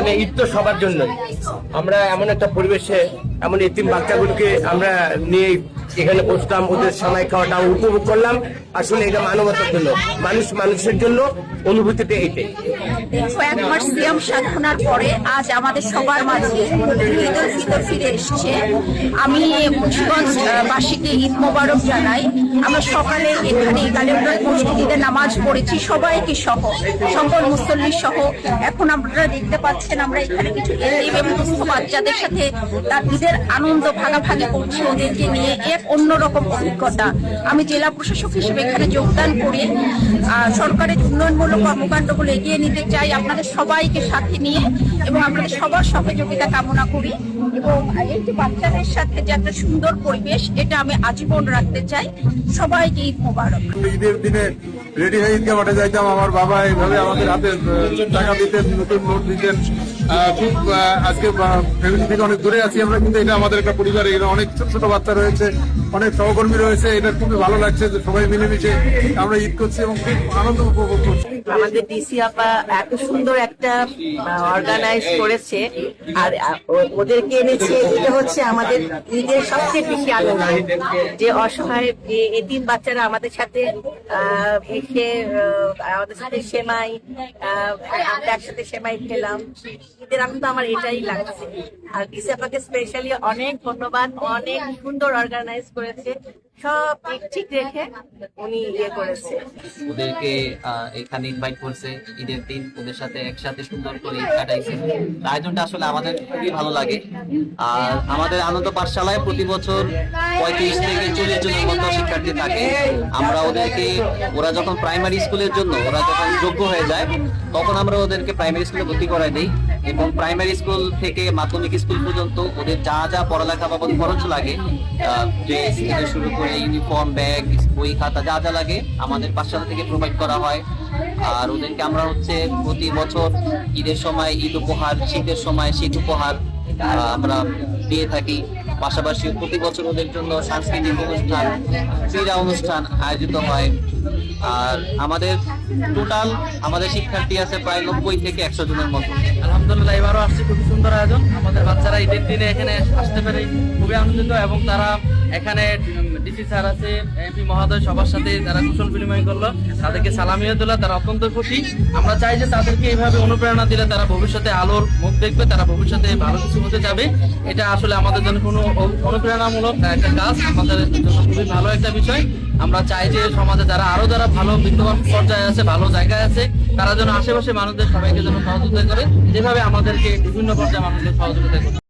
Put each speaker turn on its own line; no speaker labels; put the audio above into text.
আসলে ঈদ তো সবার জন্যই। আমরা এমন একটা পরিবেশে এমন এতিম বাচ্চাগুলোকে আমরা নিয়ে এখানে বসলাম, ওদের সময় খাওয়াটা উপভোগ করলাম। আসলে এটা মানবতার জন্য, মানুষ মানুষের জন্য, অনুভূতিটা এইটাই।
কয়েক মাস সিয়াম সাধনার পরে আজ আমাদের সবার মাঝে ঈদ উল ফিতর ফিরে এসছে। আমি মুন্সিগঞ্জবাসীকে ঈদ মোবারক জানাই। আমরা সকালে এখানে গালিবগঞ্জ মসজিদে নামাজ পড়েছি, সবাইকে সহ, সকল মুসল্লি সহ। এখন আপনারা দেখতে পাচ্ছেন আমরা এখানে কিছু এতিম এবং দুস্থ বাচ্চাদের সাথে তার ঈদের আনন্দ ভাগাভাগি করছি, ওদেরকে নিয়ে এক অন্যরকম অভিজ্ঞতা। আমি জেলা প্রশাসক হিসেবে এখানে যোগদান করে সরকারের উন্নয়নমূলক কর্মকাণ্ডগুলো এগিয়ে নিতে চাই আপনাদের সবাইকে সাথে নিয়ে, এবং আপনাদের সবার সহযোগিতা কামনা করি। এবং এই যে বাচ্চাদের সাথে যে একটা সুন্দর পরিবেশ, এটা আমি আজীবন রাখতে চাই। সবাইকে ঈদ মোবারক।
ঈদের দিনে রেডি হয়ে ঈদকে মাঠে যাইতাম, আমার বাবা এইভাবে আমাদের হাতে টাকা দিতেন, নতুন নোট দিতেন। খুব আজকে ফ্যামিলি থেকে অনেক দূরে আছি আমরা, কিন্তু এটা আমাদের একটা পরিবার। এখানে অনেক ছোট ছোট বাচ্চা রয়েছে, অনেক সহকর্মী রয়েছে। এটা খুবই ভালো লাগছে যে সবাই মিলেমিশে আমরা ঈদ করছি এবং খুব আনন্দ উপভোগ করছি।
আমাদের ডিসি আপা এত সুন্দর একটা অর্গানাইজ করেছে, আর ওদেরকে এনেছে। এটা হচ্ছে আমাদের ঈদের সবচেয়ে বেশি আনন্দ, যে অসহায় এতিম বাচ্চারা আমাদের সাথে এসে আমাদের সাথে সেমাই, আমরা একসাথে সেমাই খেলাম। ঈদের আনন্দ আমার এটাই লাগছে। আর ডিসি আপাকে স্পেশালি অনেক ধন্যবাদ, অনেক সুন্দর অর্গানাইজ করেছে, সব ঠিক রেখে উনি ইয়ে করেছে।
ওদেরকে এখানে ইনভাইট করছে, ঈদের দিন ওদের সাথে একসাথে সুন্দর করে ঈদ কাটাইছে। আয়োজনটা আসলে আমাদের খুবই ভালো লাগে। আর আমাদের আনন্দ পাঠশালায় প্রতি বছর 35 থেকে 40 জনের মতো শিক্ষার্থী থাকে। আমরা ওদেরকে, ওরা যখন প্রাইমারি স্কুলের জন্য ওরা যখন যোগ্য হয়ে যায়, তখন আমরা ওদেরকে প্রাইমারি স্কুলে ভর্তি করাই দিই। এবং প্রাইমারি স্কুল থেকে মাধ্যমিক স্কুল পর্যন্ত ওদের যা যা পড়ালেখা বাবদ খরচ লাগে, ড্রেস থেকে শুরু করে ইউনিফর্ম, ব্যাগ, বই খাতা যা যা লাগে আমাদের পাঠশালা থেকে প্রোভাইড করা হয়। আর ওদেরকে আমরা হচ্ছে প্রতি বছর ঈদের সময় ঈদ উপহার, শীতের সময় শীত উপহার আমরা দিয়ে থাকি। পাশাপাশি প্রতি বছর ওদের জন্য সাংস্কৃতিক অনুষ্ঠান, ক্রীড়া অনুষ্ঠান আয়োজিত হয়। আর আমাদের টোটাল আমাদের শিক্ষার্থী আছে প্রায় 90 থেকে 100 জনের মতো।
আলহামদুলিল্লাহ, এবারও আসছে, খুবই সুন্দর আয়োজন। আমাদের বাচ্চারা ঈদের দিনে এখানে আসতে পেরে খুবই আনন্দিত, এবং তারা এখানে ডিসি স্যার আছে, এমপি মহোদয়, সবার সাথে তারা কুশল বিনিময় করলো, তাদেরকে সালামিও দিল, তারা অত্যন্ত খুশি। আমরা চাই যে তাদেরকে এইভাবে অনুপ্রেরণা দিলে তারা ভবিষ্যতে আলোর মুখ দেখবে, তারা ভবিষ্যতে ভালো কিছু হতে যাবে। এটা আসলে আমাদের জন্য কোনো অনুপ্রেরণামূলক একটা কাজ, আমাদের জন্য খুবই ভালো একটা বিষয়। আমরা চাই যে সমাজে যারা ভালো বিদ্যমান পর্যায়ে আছে, ভালো জায়গায় আছে, তারা যেন আশেপাশে মানুষদের সবাইকে যেন সহযোগিতা করে, যেভাবে আমাদেরকে বিভিন্ন পর্যায়ে মানুষদের সহযোগিতা করে।